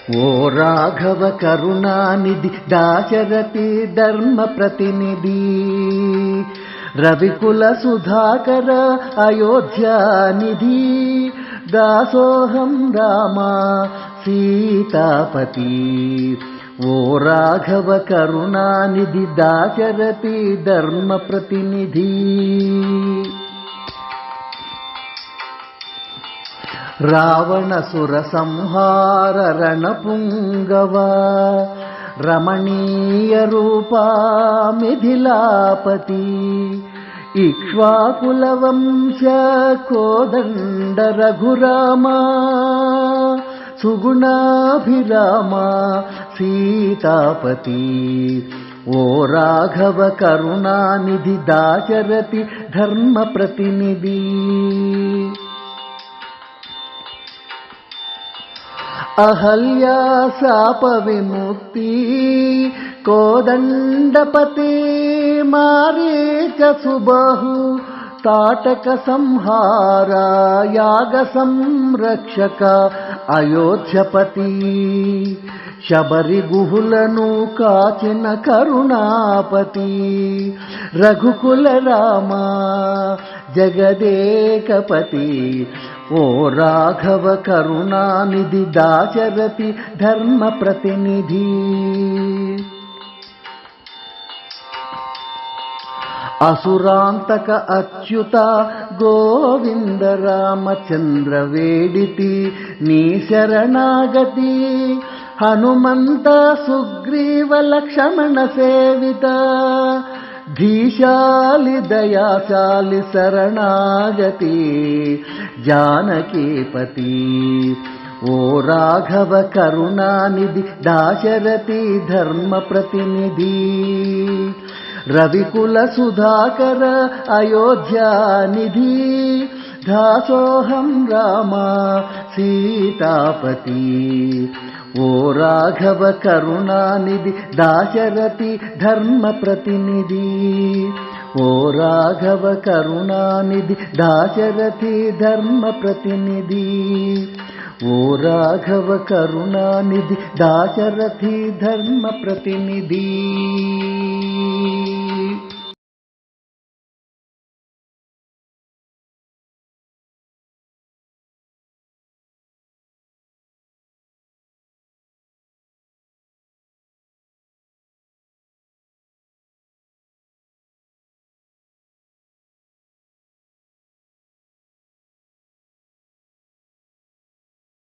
ఓ రాఘవ కరుణానిధి దాశరథి ధర్మ ప్రతినిధి రవికుల సుధాకర అయోధ్యానిధి దాసోహం రామ సీతాపతి. ఓ రాఘవ కరుణానిధి దాశరథి ధర్మ ప్రతినిధి. రావణసుర సంహార రణపుంగవ రమణీయ రూపా మిథిలాపతి. ఇక్ష్వాకుల వంశ కోదండ రఘురామ సుగుణాభిరామ సీతాపతి. ఓ రాఘవ కరుణానిధి దాశరథి ధర్మ ప్రతినిధి. అహల్యా శాప విముక్తి కోదండపతి మారీచ సుబాహు తాటక సంహార యాగ సంరక్షక అయోధ్యపతి. శబరి గుహులను కాచిన కరుణాపతి రఘుకుల రామ జగదేకపతి. ఓ రాఘవ కరుణానిధి దాశరథి ధర్మ ప్రతినిధి. అసురాంతక అచ్యుత గోవింద రామచంద్ర వేడితి నీ శరణాగతి. హనుమంత సుగ్రీవ లక్ష్మణ సేవిత ధీశాలి దయాశాలి శరణాగతి జానకీపతి. ఓ రాఘవ కరుణానిధి దాశరథి ధర్మ ప్రతినిధి. రవికుల సుధాకర అయోధ్యానిధి దాసోహం రామ సీతాపతి. ఓ రాఘవ కరుణానిధి దాశరథి ధర్మ ప్రతినిధి. ఓ రాఘవ కరుణానిధి దాశరథి ధర్మ ప్రతినిధి. ఓ రాఘవ కరుణానిధి దాశరథి ధర్మ ప్రతినిధి.